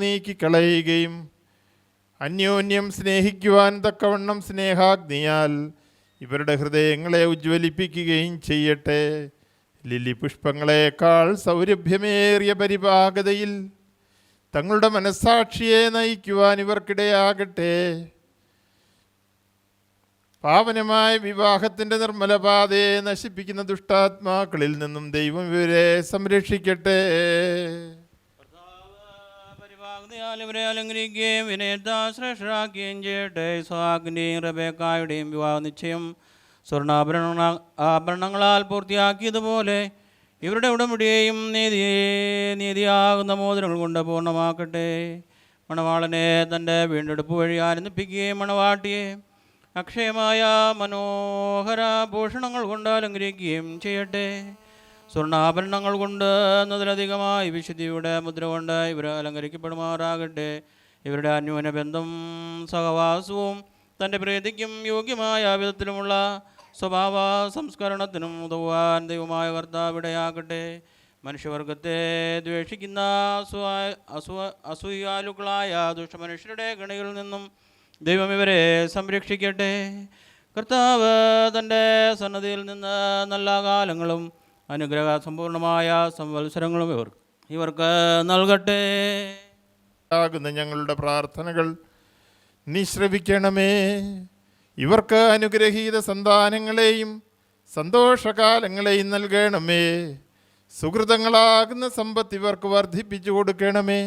നീക്കിക്കളയുകയും അന്യോന്യം സ്നേഹിക്കുവാൻ തക്കവണ്ണം സ്നേഹാഗ്നിയാൽ ഇവരുടെ ഹൃദയങ്ങളെ ഉജ്ജ്വലിപ്പിക്കുകയും ചെയ്യട്ടെ. ലില്ലി പുഷ്പങ്ങളെക്കാൾ സൗരഭ്യമേറിയ പരിപാകതയിൽ തങ്ങളുടെ മനസ്സാക്ഷിയെ നയിക്കുവാൻ ഇവർക്കിടയാകട്ടെ. പാവനമായ വിവാഹത്തിൻ്റെ നിർമ്മലപാതയെ നശിപ്പിക്കുന്ന ദുഷ്ടാത്മാക്കളിൽ നിന്നും ദൈവം ഇവരെ സംരക്ഷിക്കട്ടെ. ഇവരെ അലങ്കരിക്കുകയും വിനയത്താൽ ശ്രേഷ്ഠരാക്കുകയും ചെയ്യട്ടെ. ഇസ്ഹാക്കിൻ്റെയും റബേക്കായുടെയും വിവാഹ നിശ്ചയം ആഭരണങ്ങളാൽ പൂർത്തിയാക്കിയതുപോലെ ഇവരുടെ ഉടമ്പടിയെയും നീതിയാകുന്ന മോതിരങ്ങൾ കൊണ്ട് പൂർണ്ണമാക്കട്ടെ. മണവാളനെ തൻ്റെ വീണ്ടെടുപ്പ് വഴി ആനന്ദിപ്പിക്കുകയും മണവാട്ടിയെ അക്ഷയമായ മനോഹര ഭൂഷണങ്ങൾ കൊണ്ട് അലങ്കരിക്കുകയും ചെയ്യട്ടെ. സ്വർണ്ണാഭരണങ്ങൾ കൊണ്ട് എന്നതിലധികമായി വിശുദ്ധിയുടെ മുദ്ര കൊണ്ട് ഇവർ അലങ്കരിക്കപ്പെടുമാറാകട്ടെ. ഇവരുടെ അന്യോന്യ ബന്ധം സഹവാസവും തൻ്റെ പ്രീതിക്കും യോഗ്യമായ വിധത്തിലുമുള്ള സ്വഭാവ സംസ്കരണത്തിനും ഉതകുവാൻ ദൈവമായ കർത്താവ് ഇടയാകട്ടെ. മനുഷ്യവർഗത്തെ ദ്വേഷിക്കുന്ന അസൂയാലുക്കളായ ദുഷ്ടമനുഷ്യരുടെ ഗണികളിൽ നിന്നും ദൈവം ഇവരെ സംരക്ഷിക്കട്ടെ. കർത്താവ് തൻ്റെ സന്നദ്ധിയിൽ നിന്ന് നല്ല കാലങ്ങളും അനുഗ്രഹ സമ്പൂർണമായ സംവത്സരങ്ങളും ഇവർക്ക് നൽകട്ടെ. ഞങ്ങളുടെ പ്രാർത്ഥനകൾ നീ ശ്രവിക്കണമേ. ഇവർക്ക് അനുഗ്രഹീത സന്താനങ്ങളെയും സന്തോഷകാലങ്ങളെയും നൽകണമേ. സുഹൃതങ്ങളാകുന്ന സമ്പത്ത് ഇവർക്ക് വർദ്ധിപ്പിച്ചു കൊടുക്കണമേ.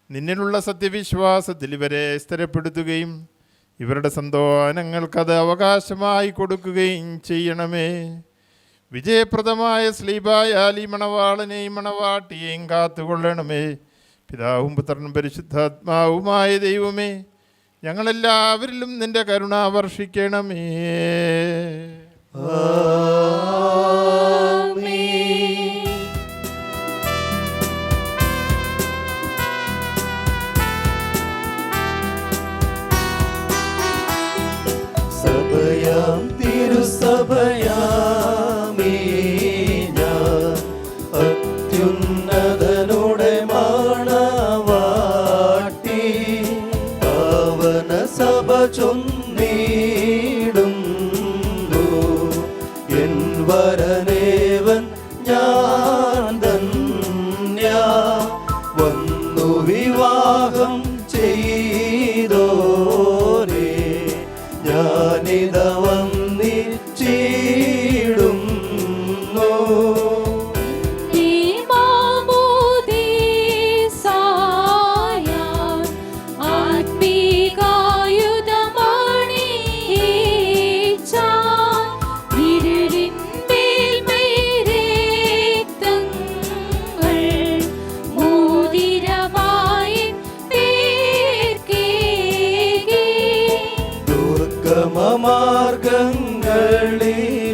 നിന്നിലുള്ള സത്യവിശ്വാസത്തിൽ ഇവരെ സ്ഥിരപ്പെടുത്തുകയും ഇവരുടെ സന്താനങ്ങൾക്കത് അവകാശമായി കൊടുക്കുകയും ചെയ്യണമേ. വിജയപ്രദമായ സ്ലീബായാൽ ഈ മണവാളനെയും മണവാട്ടിയെയും കാത്തുകൊള്ളണമേ. പിതാവും പുത്രനും പരിശുദ്ധാത്മാവുമായ ദൈവമേ, ഞങ്ങളെല്ലാവരിലും നിന്റെ കരുണ വർഷിക്കണമേ. സഭയാം തിരുസഭയാമേ ഞാൻ അത്യുന്നതനുടെ മണവാട്ടി പാവന സഭ ചൊന്നിടുന്നു എൻ വരനേവൻ ഞാൻ ധന്യ വന്നു വിവാഹം ചെയ്തോരേ ഞാനിത വന്നിച്ചിടുന്നു.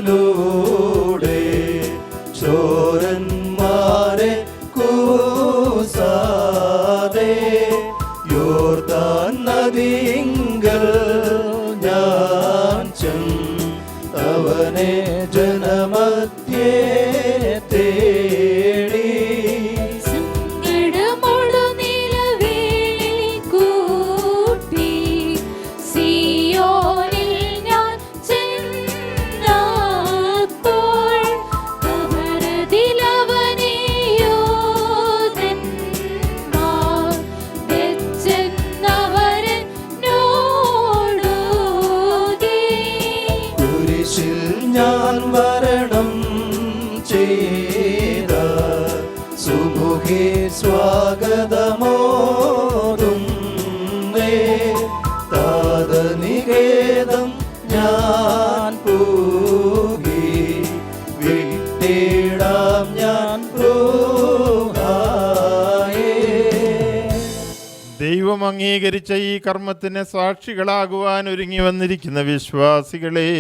മാർഗങ്ങളിലൂടെ ചോരന്മാരെ കൂസാതെ യോർദാൻ നദിയിങ്കൽ ഞാൻ അവനെ ജനമധ്യേ തേടി ഞാൻ വരണം ചെയ്ത സുമുഖേ സ്വാഗതമോതും താതനികേതം ഞാൻ പൂകി വിട്ടിടാം ഞാൻ ദൈവം അംഗീകരിച്ച ഈ കർമ്മത്തിന് സാക്ഷികളാകുവാൻ ഒരുങ്ങി വന്നിരിക്കുന്ന വിശ്വാസികളെ,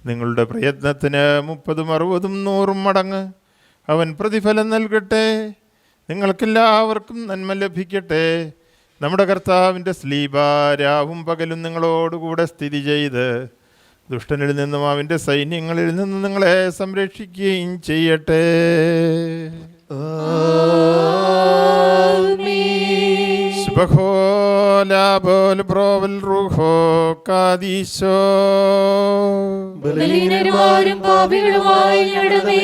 നിങ്ങളുടെ പ്രയത്നത്തിന് 30, 60, 100 മടങ്ങ് അവൻ പ്രതിഫലം നൽകട്ടെ. നിങ്ങൾക്കെല്ലാവർക്കും നന്മ ലഭിക്കട്ടെ. നമ്മുടെ കർത്താവിൻ്റെ സ്ലീബ രാവും പകലും നിങ്ങളോടുകൂടെ സ്ഥിതി ചെയ്ത് ദുഷ്ടനിൽ നിന്നും അവൻ്റെ സൈന്യങ്ങളിൽ നിന്നും നിങ്ങളെ സംരക്ഷിക്കുകയും ചെയ്യട്ടെ. ആമീൻ. ബഹോലാബോൽ ബ്രോവൽ റൂഹോ കാദീശോ. ബലഹീനരുമാരും പാപികളുമായി ഞങ്ങളുടെ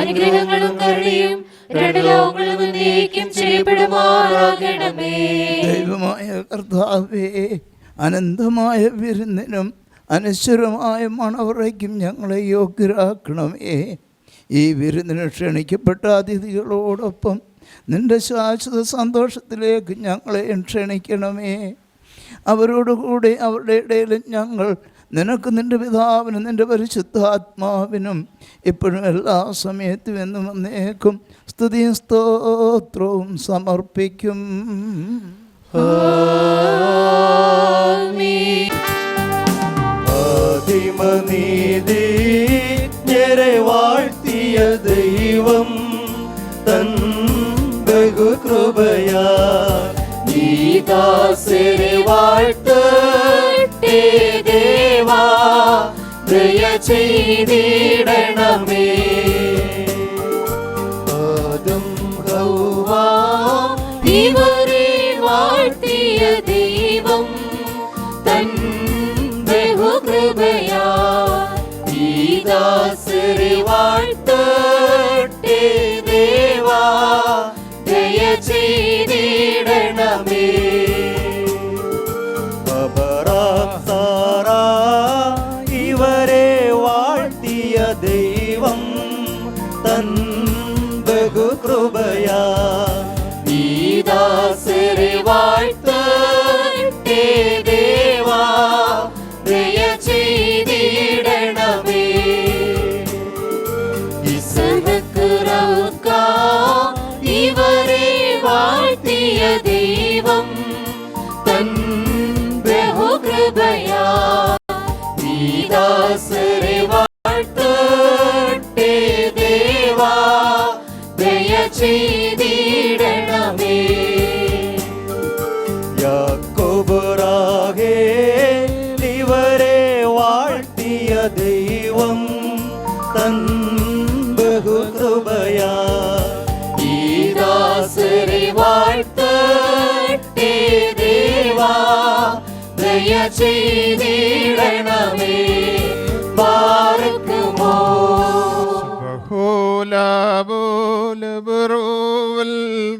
അനുഗ്രഹങ്ങളും കരുണയും രണ്ട് ലോകങ്ങളും എന്നേക്കും ചെയ്യപ്പെടുമാറാകണമേ. ദൈവമായ കർത്താവേ, അനന്തമായ വിരുന്നിനും അനശ്വരമായ മണവറയ്ക്കും ഞങ്ങളെ യോഗ്യരാക്കണമേ. ഈ വിരുന്നിന് ക്ഷണിക്കപ്പെട്ട അതിഥികളോടൊപ്പം നിന്റെ ശാശ്വത സന്തോഷത്തിലേക്ക് ഞങ്ങളെ ക്ഷണിക്കണമേ. അവരോടുകൂടി അവരുടെ ഇടയിലും ഞങ്ങൾ നിനക്ക് നിന്റെ പിതാവിനും നിന്റെ പരിശുദ്ധാത്മാവിനും ഇപ്പോഴും എല്ലാ സമയത്തും എന്നും എന്നേക്കും സ്തുതിയും സ്തോത്രവും സമർപ്പിക്കും. ആദിമനീതിജ്ഞരെ വാഴ്ത്തിയ ദൈവം തൻ ബഹുകൃപയാ ഈ ദാസരെ വാഴ്ത്തട്ടെ ദേവാ, ദയ ചെയ്തിടണമേ. ആദം ഹവ്വ ഇവരെ വാഴ്ത്തിയ ദൈവം തൻ ബഹുകൃപയാ ഈ ദാസരെ വാഴ്ത്തട്ടെ ദേവാ, ദയ ചെയ്തിടണമേ. അപരാസാര ഇവരെ വാഴ്ത്തിയ ദൈവം തൻ ബഹുകൃപയാ ഈ ദാസരെ വാഴ്ത്തട്ടെ ദേവാ, ദയ ചെയ്തിടണമേ. ഇവരെ വാഴ്ത്തിയ ദൈവം തൻ ബഹുകൃപയാ ഈ ദാസരെ വാഴ്ത്തട്ടെ ദേവാ, ദയ ചെയ്തിടണമേ. യാക്കോബ് ഇവരെ വാഴ്ത്തിയ ദൈവം തൻ ബഹുകൃപയാ ഈ ദാസരെ വാഴ്ത്തട്ടെ ദേവാ, ദയ ചെയ്തിടണമേ. ബാറക്കുമോ ബഹോലാബോൽ ബ്രോവൽ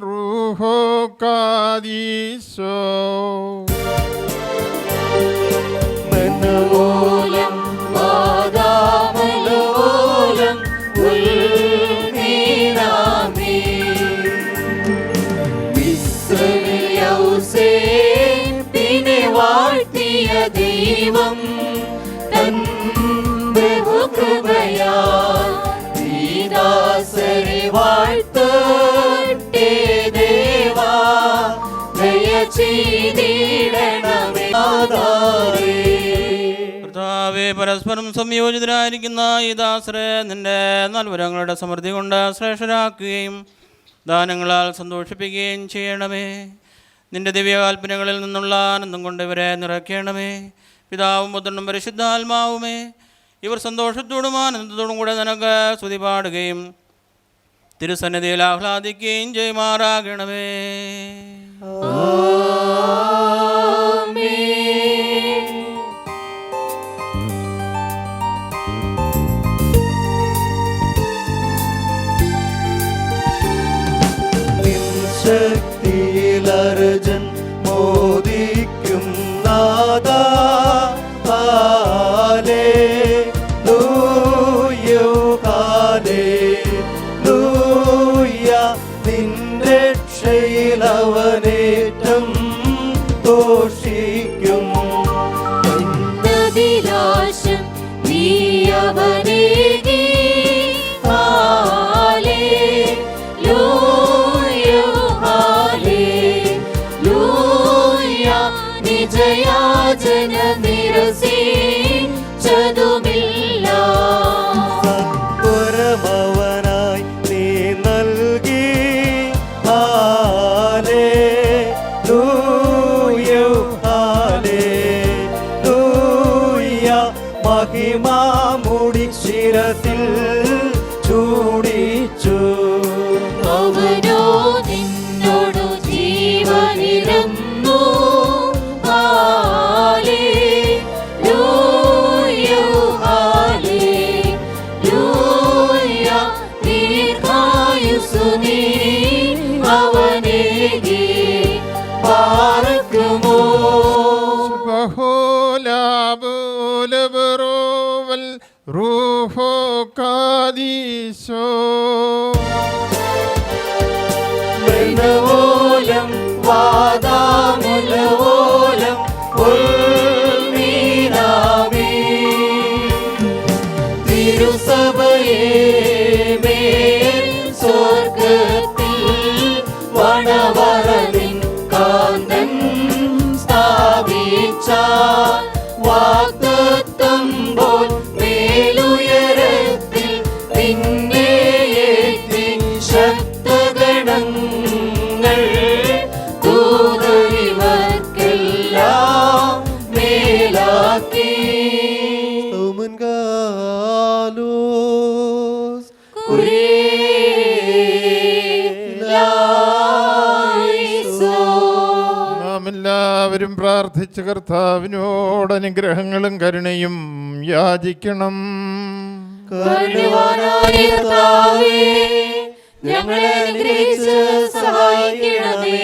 റൂഹോ കാദീശോ. മനോലം മാതാമലോലം ഉൽനീനാമേ. മിസ്രയൗസേപ്പിനെ വാഴ്ത്തിയ ദൈവം തൻ ബഹുകൃപയാ ഈ ദാസരെ വാഴ്ത്തട്ടെ ദേവാ, ദയ ചെയ്തിടണമേ. കർത്താവേ, പരസ്പരം സംയോജിതരായിരിക്കുന്ന ഈ ദാസരെ നിന്റെ നൽവരങ്ങളുടെ സമൃദ്ധി കൊണ്ട് ശ്രേഷ്ഠരാക്കുകയും ദാനങ്ങളാൽ സന്തോഷിപ്പിക്കുകയും ചെയ്യണമേ. നിന്റെ ദിവ്യകൽപ്പനകളിൽ നിന്നുള്ള ആനന്ദം കൊണ്ട് ഇവരെ നിറയ്ക്കണമേ. പിതാവും പുത്രനും പരിശുദ്ധാത്മാവുമേ, ഇവർ സന്തോഷത്തോടും ആനന്ദത്തോടും കൂടെ നിനക്ക് സ്തുതി പാടുകയും തിരുസന്നിധിയിൽ ആഹ്ലാദിക്കുകയും ചെയ്യുമാറാകണമേ. ശക്തിയിലർജൻ മോദിക്കും നാദാ, ഹല്ലേലൂയ ഹല്ലേലൂയ. നിൻ രക്ഷയിലവനേറ്റം ഘോഷിക്കും. എന്നതിലാശം നീ അവനേകി നിജയാചന നിരസിച്ചതുമില്ല. സത്വരമവനായി നീ നൽകി ഹല്ലേലൂയ കാദീശോ. മൃണവോലം വാദാമുലവോലം ഉൾമീനാമേ. തിരുസഭയെ മേൽ സ്വർഗത്തിൽ വനവരനിൻ കാന്തൻ സ്ഥാപിച്ച വാഗ്ദത്തം പോൽ മേലുയരത്തിൽ നിന്നെയേറ്റി ശക്തഗണങ്ങൾ ദൂതരിവർക്കെല്ലാം മേലാക്കി. നാം എല്ലാവരും പ്രാർത്ഥിച്ച കർത്താവിനോട് അനുഗ്രഹങ്ങളും കരുണയും യാചിക്കണം. കരുണവാനായ കർത്താവേ, ഞങ്ങളെ അനുഗ്രഹിച്ച് സഹായിക്കണമേ.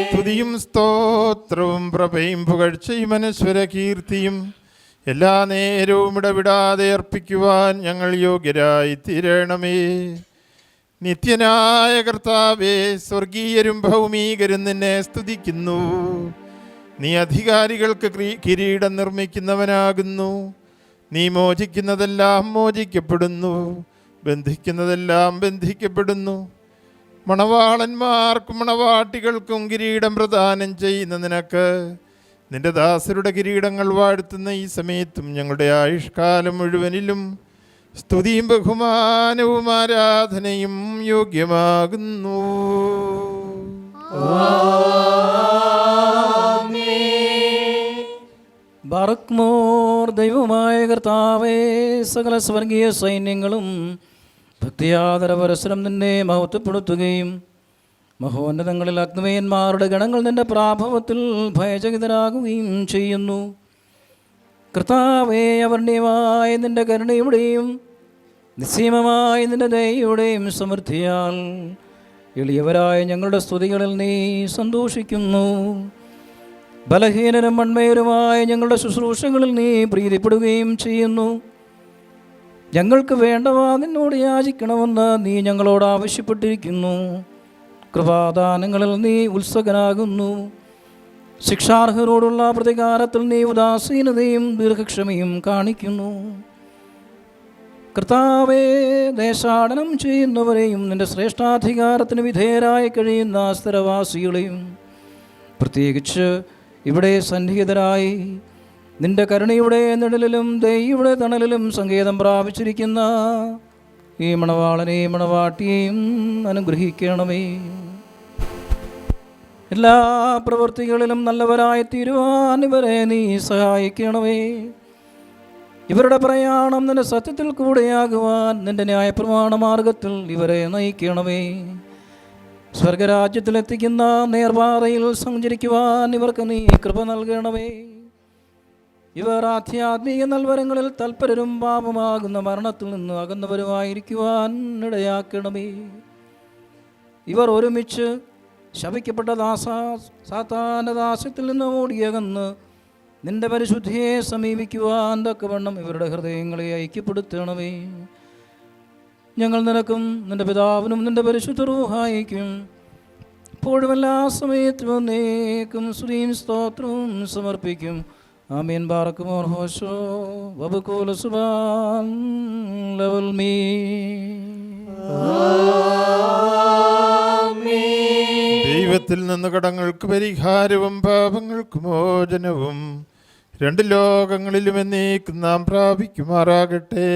സ്തുതിയും സ്തോത്രവും പ്രഭയും പുകഴ്ചയും അനശ്വര കീർത്തിയും എല്ലാ നേരവും ഇടവിടാതെ അർപ്പിക്കുവാൻ ഞങ്ങൾ യോഗ്യരായി തീരണമേ. നിത്യനായ കർത്താവേ, സ്വർഗീയരും ഭൗമീകരും നിന്നെ സ്തുതിക്കുന്നു. നീ അധികാരികൾക്ക് കിരീടം നിർമ്മിക്കുന്നവനാകുന്നു. നീ മോചിക്കുന്നതെല്ലാം മോചിക്കപ്പെടുന്നു, ബന്ധിക്കുന്നതെല്ലാം ബന്ധിക്കപ്പെടുന്നു. മണവാളന്മാർക്കും മണവാട്ടികൾക്കും കിരീടം പ്രദാനം ചെയ്യുന്ന നിനക്ക് നിന്റെ ദാസരുടെ കിരീടങ്ങൾ വാഴ്ത്തുന്ന ഈ സമയത്തും ഞങ്ങളുടെ ആയുഷ്കാലം മുഴുവനിലും സ്തുതിയും ബഹുമാനവും ആരാധനയും യോഗ്യമാകുന്നു. ബാറക്മോർ. ദൈവമായ കർത്താവേ, സകല സ്വർഗീയ സൈന്യങ്ങളും ഭക്തിയാദര പരസ്പരം നിന്നെ മഹത്വപ്പെടുത്തുകയും മഹോന്നതങ്ങളിൽ അഗ്നിമയന്മാരുടെ ഗണങ്ങൾ നിന്റെ പ്രാഭവത്തിൽ ഭയചകിതരാകുകയും ചെയ്യുന്നു. കർത്താവേ, അവർണ്യമായ നിന്റെ കരുണയുടെയും നിസ്സീമമായ നിന്റെ ദയയുടെയും സമൃദ്ധിയാൽ എളിയവരായ ഞങ്ങളുടെ സ്തുതികളിൽ നീ സന്തോഷിക്കുന്നു. ബലഹീനരും മൺമയരുമായ ഞങ്ങളുടെ ശുശ്രൂഷകളിൽ നീ പ്രീതിപ്പെടുകയും ചെയ്യുന്നു. ഞങ്ങൾക്ക് വേണ്ടവ നിന്നോട് യാചിക്കണമെന്ന് നീ ഞങ്ങളോട് ആവശ്യപ്പെട്ടിരിക്കുന്നു. കൃപാദാനങ്ങളിൽ നീ ഉത്സുകനാകുന്നു. ശിക്ഷാർഹരോടുള്ള പ്രതികാരത്തിൽ നീ ഉദാസീനതയും ദീർഘക്ഷമയും കാണിക്കുന്നു. കർത്താവേ, ദേശാടനം ചെയ്യുന്നവരെയും നിന്റെ ശ്രേഷ്ഠാധികാരത്തിന് വിധേയരായി കഴിയുന്ന സ്ഥിരവാസികളെയും പ്രത്യേകിച്ച് ഇവിടെ സന്നിഹിതരായി നിന്റെ കരുണയുടെ നിഴലിലും ദയയുടെ തണലിലും സങ്കേതം പ്രാപിച്ചിരിക്കുന്ന ഈ മണവാളനെയും മണവാട്ടിയെയും അനുഗ്രഹിക്കണമേ. എല്ലാ പ്രവൃത്തികളിലും നല്ലവരായി തീരുവാൻ ഇവരെ നീ സഹായിക്കണമേ. ഇവരുടെ പ്രയാണം നിന്റെ സത്യത്തിൽ കൂടെയാകുവാൻ നിന്റെ ന്യായപ്രമാണ മാർഗത്തിൽ ഇവരെ നയിക്കണമേ. സ്വർഗരാജ്യത്തിലെത്തിക്കുന്ന നേർപാതയിൽ സഞ്ചരിക്കുവാൻ ഇവർക്ക് നീ കൃപ നൽകണമേ. ഇവർ ആധ്യാത്മിക നൽവരങ്ങളിൽ തൽപരരും പാപമാകുന്ന മരണത്തിൽ നിന്ന് അകന്നവരുമായിരിക്കുവാൻ ഇടയാക്കണമേ. ഇവർ ഒരുമിച്ച് ശപിക്കപ്പെട്ട സാത്താന്റെ ദാസ്യത്തിൽ നിന്ന് ഓടിയകന്ന് നിന്റെ പരിശുദ്ധിയെ സമീപിക്കുവാൻ തക്കവണ്ണം ഇവരുടെ ഹൃദയങ്ങളെ ഐക്യപ്പെടുത്തണമേ. ഞങ്ങൾ നിനക്കും നിന്റെ പിതാവിനും നിന്റെ പരിശുദ്ധ റൂഹായിക്കും ഇപ്പോഴും എല്ലാ സമയത്തും എന്നേക്കും സ്തുതിയും സ്തോത്രവും സമർപ്പിക്കും. ആമീൻ. ബാറക്കുമോർ ഹോശോ വബുകൂല സുബാൻ ലവൽ മീ. ദൈവത്തിൽ നിന്ന് കടങ്ങൾക്ക് പരിഹാരവും പാപങ്ങൾക്ക് മോചനവും രണ്ട് ലോകങ്ങളിലും എന്നേക്കും നാം പ്രാപിക്കുമാറാകട്ടെ.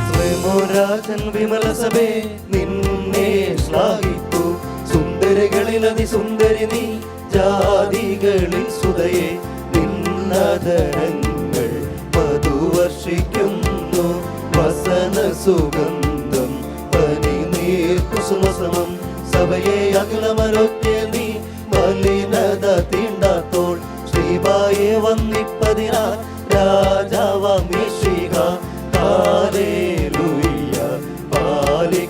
സ്വയമോരാജൻ വിമല സഭേ നിന്നെ ശ്ലാഘിത്തു. സുന്ദരികളിൽ അതിസുന്ദരി നീ, ജാതികളിൽ സുതയെ നിന്നതരങ്ങൾ മധുവർഷിക്കുന്നു. വസന സുഗന്ധം പനിനീർ കുസുമസമം സഭയെ അഖിലമരൊക്കെ നീ മലിനത തീണ്ടാത്തോൾ. ശ്രീബായെ വന്നിപ്പതിനാൽ രാജാവാം മിശിഹ ഹല്ലേലൂയ പാലിക്ക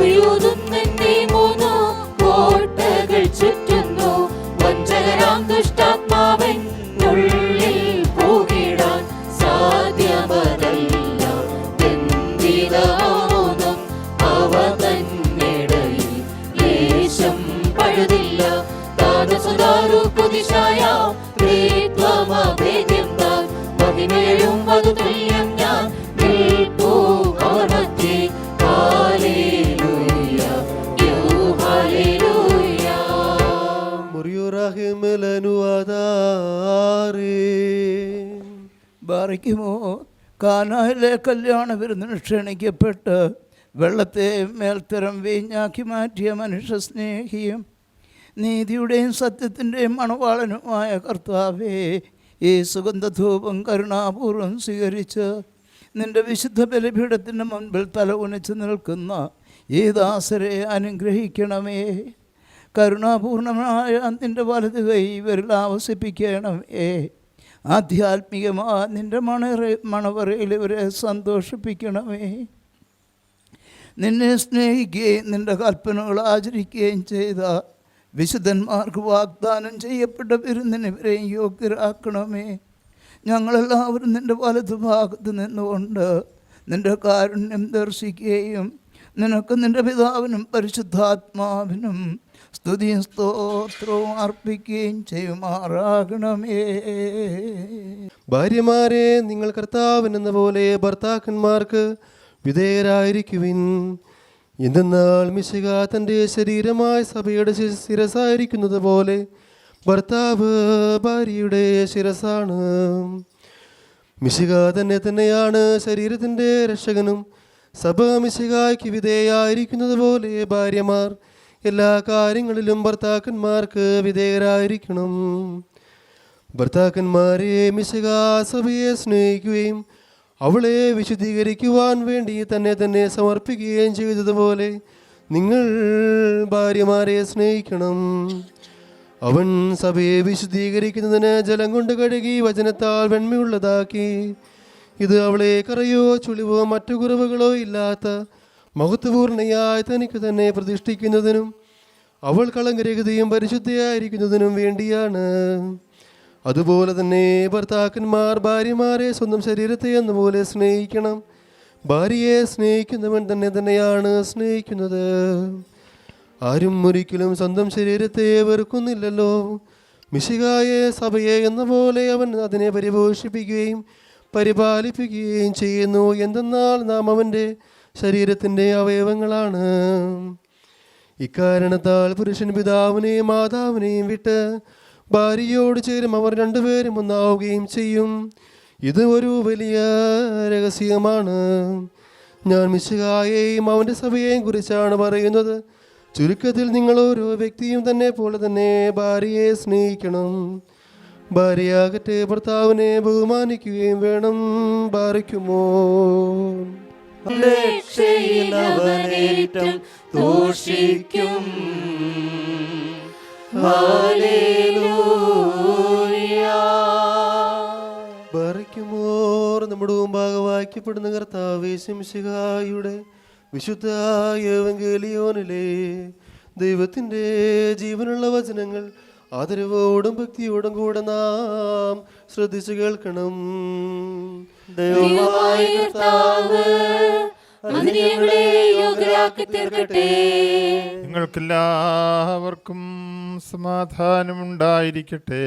ഉയൂതുന്നെന്റെ മൂന്നു കോട്ടകൾ ചുറ്റുന്നു. വഞ്ചകരാം ദുഷ്ടാത്മാവെന്നുള്ളിൽ പോകിടാൻ സാധ്യമതല്ല. ബന്ധിതമാകുന്നും അവ തന്നിടയിൽ ലേശം പഴുതില്ല. താതസുതാരു കുതിശായ ത്രിത്വമഭേദ്യം താൻ മഹിമയും വധു തുല്യം ഞാൻ നിൽപ്പൂ അവർ മധ്യേ. ഹല്ലേലൂയ, യോ ഹല്ലേലൂയ. ബാറിക്കുമോ കാനായിലെ കല്യാണ വിരുന്നിന് ക്ഷണിക്കപ്പെട്ട് വെള്ളത്തെ മേൽത്തരം വീഞ്ഞാക്കി മാറ്റിയ മനുഷ്യ സ്നേഹിയും നീതിയുടെയും സത്യത്തിൻ്റെയും മണവാളനുമായ കർത്താവേ, ഈ സുഗന്ധധൂപം കരുണാപൂർവം സ്വീകരിച്ച് നിന്റെ വിശുദ്ധ ബലിപീഠത്തിൻ്റെ മുൻപിൽ തല ഉനച്ച് നിൽക്കുന്ന ഈ ദാസരെ അനുഗ്രഹിക്കണമേ. കരുണാപൂർണമായ നിന്റെ വലതു കൈ ഇവരിൽ ആവസിപ്പിക്കണമേ. ആധ്യാത്മികമായ നിന്റെ മണവറയിൽ ഇവരെ സന്തോഷിപ്പിക്കണമേ. നിന്നെ സ്നേഹിക്കുകയും നിന്റെ കൽപ്പനകൾ ആചരിക്കുകയും ചെയ്ത വിശുദ്ധന്മാർക്ക് വാഗ്ദാനം ചെയ്യപ്പെട്ട വിരുന്നിന് ഇവരെയും യോഗ്യരാക്കണമേ. ഞങ്ങളെല്ലാവരും നിൻ്റെ വലതുഭാഗത്ത് നിന്നുകൊണ്ട് നിൻ്റെ കാരുണ്യം ദർശിക്കുകയും നിനക്ക് നിൻ്റെ പിതാവിനും പരിശുദ്ധാത്മാവിനും സ്തുതിയും സ്തോത്രവും അർപ്പിക്കുകയും ചെയ്യുമാറാകണമേ. ഭാര്യമാരെ, നിങ്ങൾ കർത്താവിനെന്ന പോലെ ഭർത്താക്കന്മാർക്ക് വിധേയരായിരിക്കുവിൻ. എന്തെന്നാൽ മിശിഹ തൻ്റെ ശരീരമായ സഭയുടെ ശിരസായിരിക്കുന്നത് പോലെ ഭർത്താവ് ഭാര്യയുടെ ശിരസാണ്. മിശിഹ തന്നെയാണ് ശരീരത്തിൻ്റെ രക്ഷകനും. സഭ മിശിഹായ്ക്ക് വിധേയായിരിക്കുന്നത് പോലെ ഭാര്യമാർ എല്ലാ കാര്യങ്ങളിലും ഭർത്താക്കന്മാർക്ക് വിധേയരായിരിക്കണം. ഭർത്താക്കന്മാരെ, മിശിഹ സഭയെ സ്നേഹിക്കുകയും അവളെ വിശുദ്ധീകരിക്കുവാൻ വേണ്ടി തന്നെ സമർപ്പിക്കുകയും ചെയ്തതുപോലെ നിങ്ങൾ ഭാര്യമാരെ സ്നേഹിക്കണം. അവൻ സഭയെ വിശുദ്ധീകരിക്കുന്നതിന് ജലം കൊണ്ട് കഴുകി വചനത്താൽ വെണ്മയുള്ളതാക്കി. ഇത് അവളെ കറയോ ചുളിവോ മറ്റു കുറവുകളോ ഇല്ലാത്ത മഹത്വപൂർണയായി തനിക്ക് തന്നെ പ്രതിഷ്ഠിക്കുന്നതിനും അവൾ കളങ്കരഹിതയും പരിശുദ്ധയായിരിക്കുന്നതിനും വേണ്ടിയാണ്. അതുപോലെ തന്നെ ഭർത്താക്കന്മാർ ഭാര്യമാരെ സ്വന്തം ശരീരത്തെ എന്നപോലെ സ്നേഹിക്കണം. ഭാര്യയെ സ്നേഹിക്കുന്നവൻ തന്നെയാണ് സ്നേഹിക്കുന്നത്. ആരും ഒരിക്കലും സ്വന്തം ശരീരത്തെ വെറുക്കുന്നില്ലല്ലോ. മിശിഹായെ സഭയെ എന്ന പോലെ അവൻ അതിനെ പരിപോഷിപ്പിക്കുകയും പരിപാലിപ്പിക്കുകയും ചെയ്യുന്നു. എന്തെന്നാൽ നാം അവൻ്റെ ശരീരത്തിൻ്റെ അവയവങ്ങളാണ്. ഇക്കാരണത്താൽ പുരുഷൻ പിതാവിനെയും മാതാവിനെയും വിട്ട് ഭാര്യയോട് ചേരും, അവർ രണ്ടുപേരും ഒന്നാവുകയും ചെയ്യും. ഇത് ഒരു വലിയ രഹസ്യമാണ്. ഞാൻ മിശിഹായെയും അവൻ്റെ സഭയെയും കുറിച്ചാണ് പറയുന്നത്. ചുരുക്കത്തിൽ നിങ്ങൾ ഓരോ വ്യക്തിയും തന്നെ പോലെ തന്നെ ഭാര്യയെ സ്നേഹിക്കണം. ഭാര്യയാകട്ടെ ഭർത്താവിനെ ബഹുമാനിക്കുകയും വേണം. ബാധിക്കുമോ രക്ഷയിലവനേറ്റം തോഷിക്കും. ഹല്ലേലൂയ. ബാധിക്കുമോർ നമ്മുടെ മുമ്പാകെ വായിക്കപ്പെടുന്ന കർത്താവേ ശംശിഹായുടെ വിശുദ്ധ എവങ്കേലിയോനിലെ ദൈവത്തിൻ്റെ ജീവനുള്ള വചനങ്ങൾ ആദരവോടും ഭക്തിയോടും കൂടെ നാം ശ്രദ്ധിച്ചു കേൾക്കണം. ദൈവമായ കർത്താവ് അതിനെ ഞങ്ങളെ യോഗ്യരാക്കി തീർക്കട്ടെ. നിങ്ങൾക്കെല്ലാവർക്കും സമാധാനമുണ്ടായിരിക്കട്ടെ.